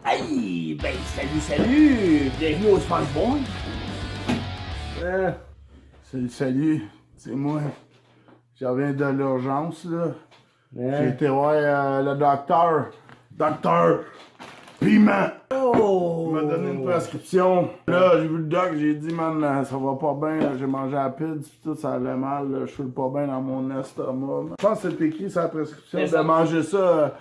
Hey, ben salut! Bienvenue au SpongeBob! Salut, c'est moi. Je reviens de l'urgence, là. Hein? J'ai été voir le docteur. Docteur Piment! Oh! Il m'a donné une prescription. Là, j'ai vu le doc, j'ai dit, man, ça va pas bien. J'ai mangé à pide, tout, ça allait mal. Là, je suis pas bien dans mon estomac. Je pense que c'est écrit sur la prescription de manger ça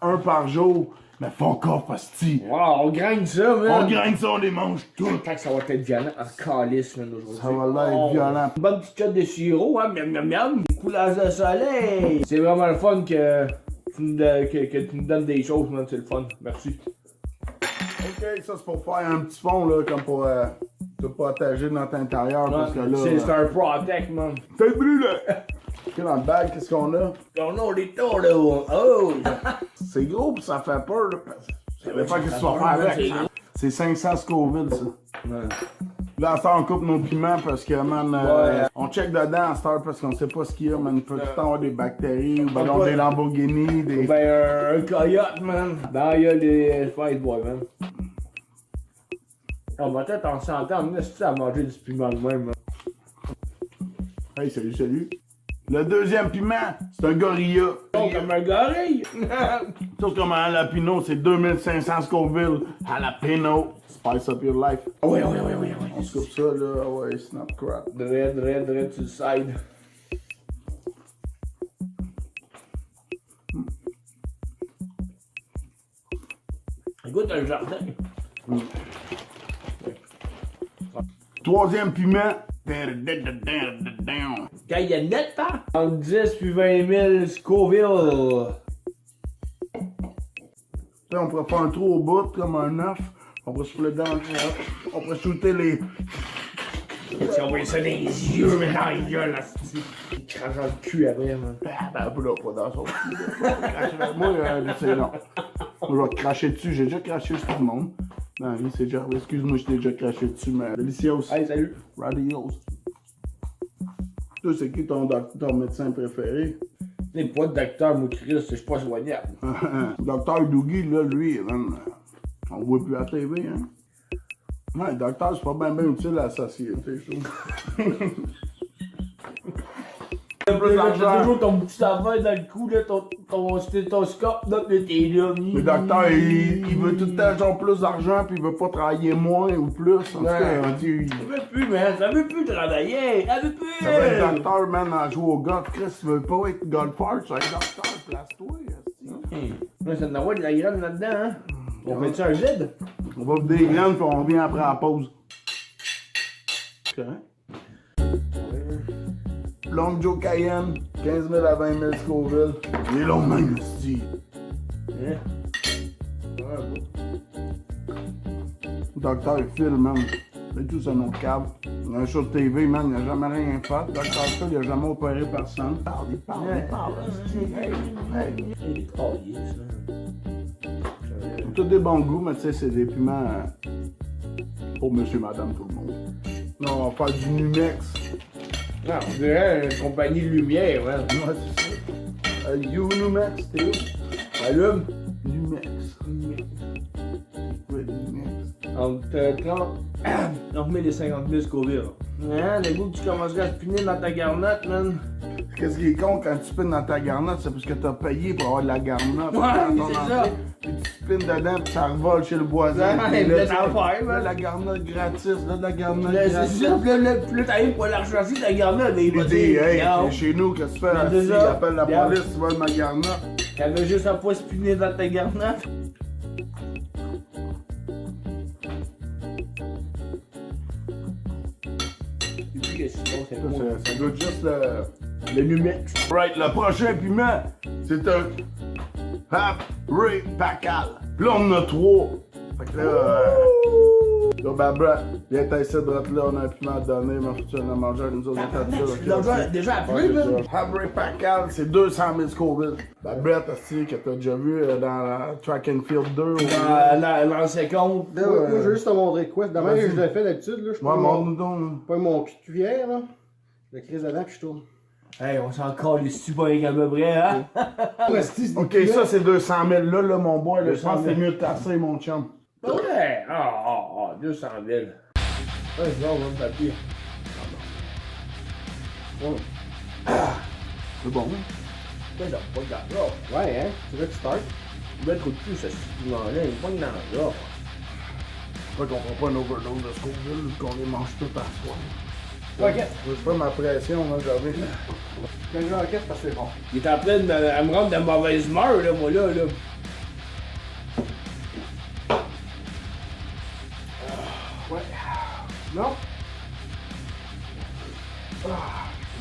un par jour. Mais fuck off, hostie. Wow, on graine ça, man! On graine ça, on les mange toutes. Tant que ça va être violent en calice, man, aujourd'hui. Ça va là être violent. Une bonne petite shot de sirop, hein, miam miam miam! Coulage de soleil! C'est vraiment le fun que tu nous donnes des choses, man, c'est le fun. Merci. Ok, ça c'est pour faire un petit fond, là, comme pour te protéger notre intérieur, parce que là... C'est un protect, man. T'es brûlé! Ok, dans le bag, qu'est-ce qu'on a? On a des taux, là. Oh! C'est gros pis ça fait peur, là. Je savais pas qu'est-ce que tu vas faire avec. C'est 500 Scoville, ça. Ouais. Là, à cette heure, on coupe nos piments parce que, man, on check dedans à cette heure parce qu'on sait pas ce qu'il y a, man. Il peut tout le temps avoir des bactéries, ou ben non, des Lamborghini, des... Ben, un coyote, man. Ben, il y a des Spice Boys, man. On va peut-être en s'entendre, mais c'est à manger du piment de même, man. Hey, salut. Le deuxième piment, c'est un gorilla. Oh, comme un gorille! Tout comme un jalapeno, c'est 2500 Scoville. Jalapeno. Spice up your life. Oui. On se coupe ça, là. Ouais, snap crap. Dread sur le side. Écoute, un jardin. Troisième piment. Cayennette, hein? Entre 10 puis 20 000 Scoville. Là, on pourrait faire un trou au bout, comme un œuf. On pourrait souffler dedans. On pourrait shooter les... Si on voit ça dans les yeux, mais dans les gueules, là, c'est crache dans le cul après, man. Ben, pas dans son cul. Moi, c'est non. Moi, je vais te cracher dessus. J'ai déjà craché sur tout le monde. Non, lui, c'est déjà... Excuse-moi, je t'ai déjà craché dessus, mais... Delicious. Hey, salut. Radios. Toi, c'est qui ton médecin préféré? Les pas de docteur, moi, Chris, je suis pas soignable. Docteur Dougie, là, lui, man, on le voit plus à la TV, hein. Ouais, docteur, c'est pas bien utile à la société, je trouve. T'as toujours ton petit affaire dans le cou, là, ton stéthoscope, là, pis t'es là. Le docteur, il veut tout le temps genre plus d'argent, puis il veut pas travailler moins ou plus. En tout cas, on dit... Ça veut plus, man, ça veut plus travailler, ça veut plus! Ça veut être docteur, man, à jouer au golf. Chris, tu veux pas être golfeur, tu vas être docteur, place-toi, Là, ça doit avoir de la graine là-dedans, hein? On fait-tu un vide? On va des graines, puis on revient après à la pause. Ok. Long Joe Cayenne, 15 000 à 20 000 Scoville. Il est long même, ce Hein? Docteur Phil, man. C'est tout un autre câble. Il y a un show de TV, man, il n'a jamais rien fait. Docteur Phil, il n'a jamais opéré personne. Il parle. Il est taillé, ça. Tous des bons goûts, mais tu sais, c'est des piments pour monsieur, madame, tout le monde. Non, on va faire du Numex. Non, on dirait une compagnie de lumière, man. Ouais, c'est ça. Numex, t'es où? Allume. Numex. Ouais, Numex. Entre 30 000 et 50 000 Scoville. Hein, le goût que tu commencerais à spinner dans ta garnotte, man. Qu'est-ce qui est con quand tu spins dans ta garnotte, c'est parce que t'as payé pour avoir de la garnotte. Ouais, c'est ça. Puis tu spins dedans, puis ça revole chez le voisin. Ouais, Puis là, vous êtes en faire, là, man. la garnotte gratis, là, de la garnotte Là, gratis. c'est ça, plus là, t'arrives pour la rechercher ta garnotte, mais il va Il dit, dire, hey, regarde, t'es chez nous, qu'est-ce que tu fais? Mais Là, déjà, il appelle la regarde. police, tu veux ma garnotte. t'avais juste à pas spinner dans ta garnotte. Et puis que sinon, c'est bon. Ça goûte juste Le Numex. Right, le prochain piment, c'est un Happy Pacal. Puis là, on en a 3. Fait que là, ben, bref, viens t'essayer de rentrer là, on a un piment à donner, mais faut que tu en as mangé nous autres, on fait ça. Déjà appelé, man. Happy Pacal, c'est 200 000 Scoville. Ben, bref, que t'as déjà vu dans la Track and Field 2. L'ancien compte. Là, moi, je veux juste te montrer quoi. Demain, je le fais d'habitude. Là, je Ouais, montre-nous donc. prends mon cul de cuillère, là. Je le crise dedans, puis je tourne. Hey, on s'en calisse-tu pas avec à peu près, hein? Ok, ça c'est 200 000. Là, mon boy, là, je 200 pense que 000. c'est mieux de tasser, mon chum. Ouais! 200 000. Ouais, c'est bon, même papier. C'est bon. C'est ça, pas de là. Ouais, hein? Tu veux que tu startes? Je vais être au-dessus, ce stimulant-là, il est pas dans là. Pas qu'on prend pas une overdose de Scoville, vu qu'on les mange tout à soir. Ok. Je fais ma pression, là, j'avais. Quand je l'enquête, parce que c'est bon. Il est en train de me rendre de mauvaise humeur, là, moi, là. Ouais. Non? Je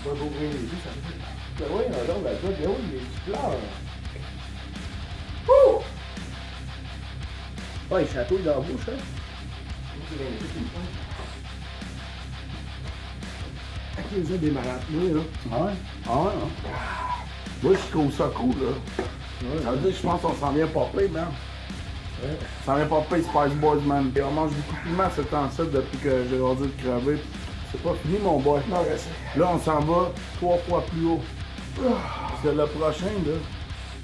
peux pas ouvrir les yeux, ça me fait. Ben oui, non, ben toi, ben oui, il est pleure. Wouh! Ouais, il chatouille dans la bouche, hein. Ok, vous êtes des malades, oui, là. Ah ouais? Ah ouais, hein? Moi, je trouve ça cool, là. Ça veut dire que je pense qu'on s'en vient popper, man. Ouais. Ça s'en vient popper, Spice Boys, man. Et on mange beaucoup de piment ce temps-ci depuis que j'ai rendu de crever. C'est pas fini, mon boy. Non, je sais. Là, on s'en va 3 fois plus haut. Parce que le prochain, là,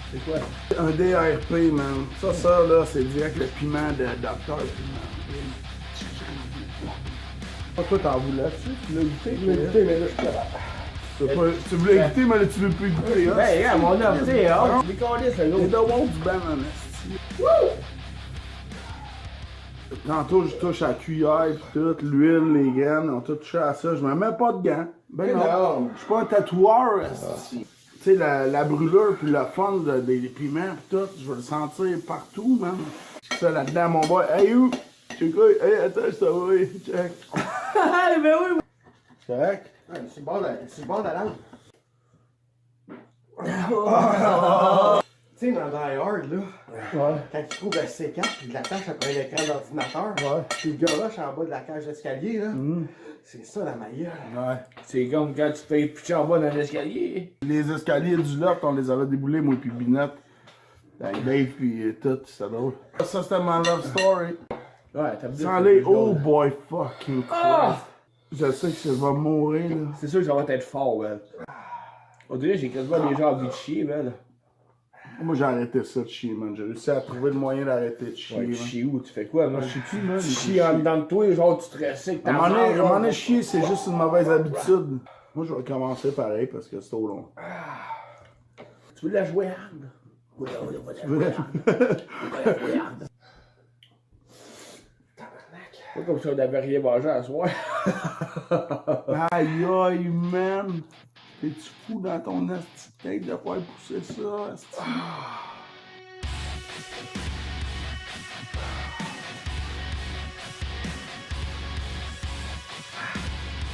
C'est quoi? un DRP, man. Ça, là, c'est direct le piment de Docteur Piment. Toi, t'en voulais-tu? Tu l'as goûté? Je l'ai goûté, mais là, je suis capable. Tu voulais goûter, mais là, tu veux plus goûter, hein? Ben, regarde, mon homme, tu sais, hein. Tu décalisses, le Et gros. de du ben en esti. Tantôt, je touche à la cuillère pis tout, l'huile, les graines, on a tout touché à ça. Je me mets pas de gants. Ben non. Non. Je suis pas un tatoueur, esti. Tu sais, la brûlure puis le fun des piments pis tout, je veux le sentir partout, man. Ça là-dedans, mon boy. Hey, où? Tu quoi? Hey, attends, ça va, check. Ben oui. Check. Ouais, c'est le bord de la langue. Tu sais, dans Die Hard, là, Ouais. quand tu trouves le C4 puis l'attache après l'écran d'ordinateur, Ouais. puis le garoche en bas de la cage d'escalier, là, c'est ça la meilleure. Ouais. C'est comme quand tu te fais pitcher en bas dans l'escalier. Les escaliers du loft, on les avait déboulés, moi pis Binette. Avec Dave pis tout, c'est drôle. Ça, c'était ma love story. Ouais, t'as bien. Sans les oh boy fucking Christ. Je sais que je vais mourir, là. C'est sûr que ça va être fort, man. On dirait que j'ai quasiment déjà envie de chier, man. Moi, j'ai arrêté ça de chier, man. J'ai réussi à trouver le moyen d'arrêter de chier, Ouais, tu man. chies où? Tu fais quoi, man? Je sais plus, man. Tu chies en dedans de toi, genre tu te restais que À un t'as moment donné, chier, c'est juste une mauvaise habitude. Moi, je vais recommencer pareil parce que c'est trop long. Tu veux la jouer hard? Oui, on va la jouer hard. On va la jouer hard. Pas comme si on n'avait rien mangé à soir. Aïe, aïe, man. T'es-tu fou dans ton esti de tête de faire pousser ça, esti?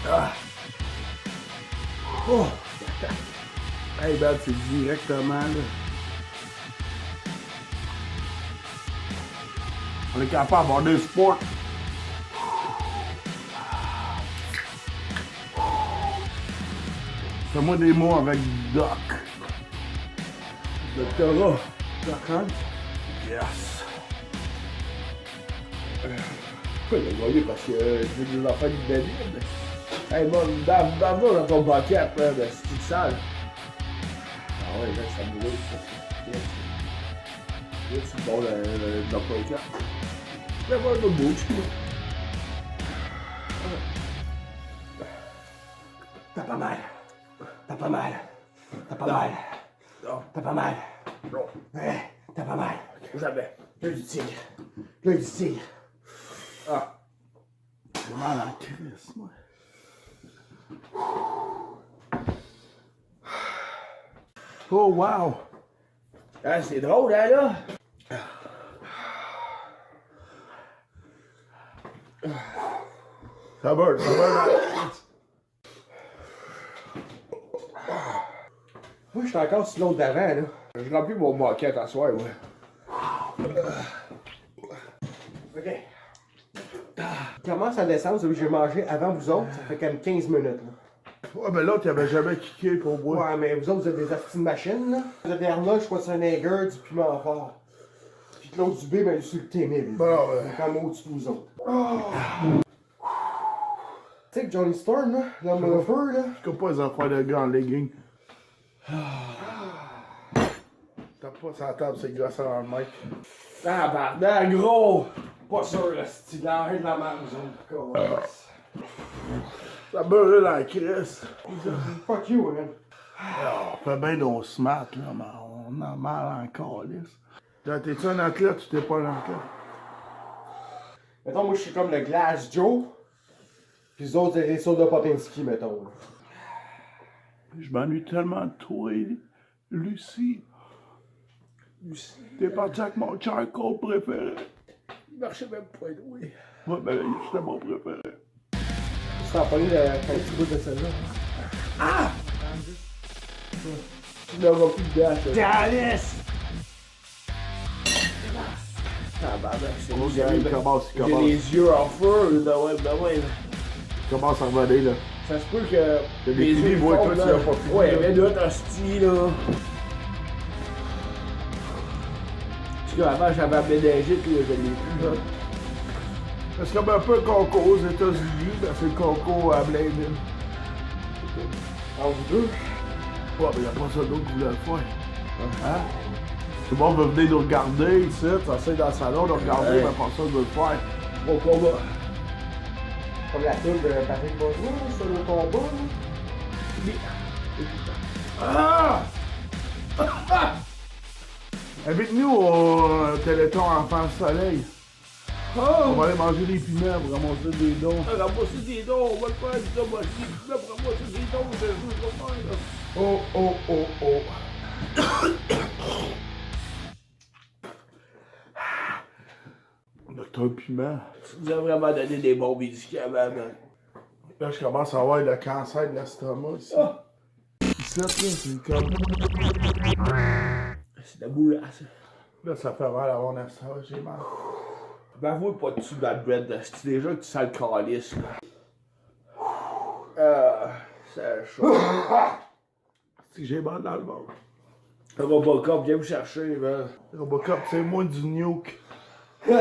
Ah. Oh. Hey, ben, c'est directement, là. On est capable d'avoir des sports. Fais-moi des mots avec Doc. Doctorat. Doc Hunt? Yes. Pourquoi il a gagné? Parce que je veux des enfants de David. Hey, bon, dans ton bucket, là, ben, c'est sale. Ah ouais, là, ça brûle, ça. Là, c'est bon, le bucket. Je vais voir le bouche. T'as pas mal. T'as pas mal. T'as pas mal. Non. T'as pas mal. Non. Ouais, t'as pas mal. Jamais. L'œil du tigre. L'œil du tigre. Ah. J'ai mal à la crise, moi. Oh, wow. Ah, c'est drôle, hein, là? Ça va, ça va. Moi, je suis encore sur l'autre d'avant, là. Je remplis mon bucket à soir, ouais. OK. Commence à descendre, celui que j'ai mangé avant vous autres, ça fait comme 15 minutes, là. Ouais, ben l'autre, il avait jamais kické pour boire. Ouais, mais vous autres, vous êtes des affiches de machine, là. Le dernier, je crois que c'est un Hager, du piment fort. Puis l'autre du B, ben, c'est le T1000. Bon, ouais. Comme au-dessus de vous autres. Tu sais que Johnny Storm, là, l'homme au feu, là, Je coupe pas les affaires de gars en legging. T'as pas sur la table, c'est gossant dans le mic. Ah, pardon, gros! Pas sûr, le style, arrête de la merde, nous autres. Ça beurre dans la crisse. Fuck you, man. On fait bien nos smart, là, mais on a mal encore, lisse. T'es-tu un athlète ou t'es pas un athlète? Mettons, moi, je suis comme le Glass Joe. Pis les autres, c'est les sodas Popinski, mettons. Je m'ennuie tellement de toi, Lucie. T'es parti avec mon charcoal préféré. Il marchait même pas, oui. Ouais, ben, c'était mon préféré. Tu t'en parles un petit bout de celle-là. Ah! Tu n'auras plus de date. Dallas! Ah, bah, c'est Oh, gars, il commence, il J'ai commence. les yeux en feu, là, ouais, ben ouais. Il commence à revenir, là. Ça se peut que. T'as des les fini, yeux moi, fondent, toi, là. tu l'as pas fini, Ouais, là. mais là, t'as sti, là. Parce qu'avant, j'avais aménagé, puis je l'ai plus, là. C'est comme un peu le concours aux États-Unis, ben, c'est le concours à Blainville. En vous deux? Ouais, mais y'a pas ça d'autre qui voulait le faire. Hein? Tout le monde veut venir nous regarder ici, s'asseoir dans le salon, nous regarder, Ouais. mais pas ça, veut le faire. Bon combat. Comme la toune de Patrick Bourgeois, sur le combat, là. Ah! Invite-nous au Téléthon Enfant Soleil. On Oh! va aller manger des piments pour ramasser des dons. Ramasser des dons, on va le faire, dis-donc, moi, je dis, là, pour ramasser des dons, je vais le faire, là. Oh, oh, oh, oh. Docteur Piment. Tu nous as vraiment donné des bons médicaments, man. Là, je commence à avoir le cancer de l'estomac ici. Ah! Ici, là, c'est comme... C'est de la boulasse. Là, ça fait mal à mon estomac, j'ai mal. Ben, moi, pas dessus bad bread, là. C'est déjà que tu sens le calice, là. C'est chaud. C'est que j'ai mal dans le ventre. Robocop, viens me chercher, man. Robocop, c'est moi du nuke. C'est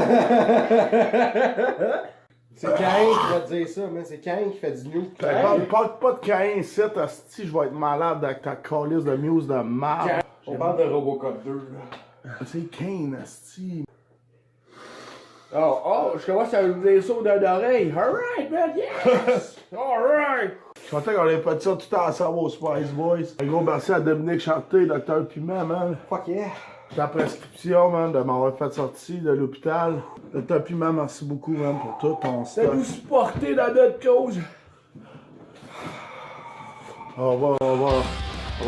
Cain qui va te dire ça, man. C'est Cain qui fait du new. Parle pas de Caïn ici, asti, je vais être malade avec ta calice de muse de marde. On parle de Robocop 2, là. C'est Cain, asti. Oh, je commence à me dire ça dans l'oreille. Alright, man, yes! Alright! Je suis content qu'on ait fait ça tout ensemble aux Spice Boys. Un gros merci à Dominique Chanté, Dr Piment, man. Fuck yeah. Ta prescription, man, de m'avoir fait sortir de l'hôpital. Dr Piment, merci beaucoup, man, pour tout ton De stock. nous supporter dans notre cause. On va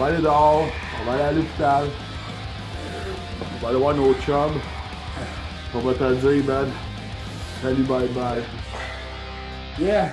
aller dehors, on va aller à l'hôpital. On va aller voir nos chums. On va te le dire, man. Salut, bye bye. Yes!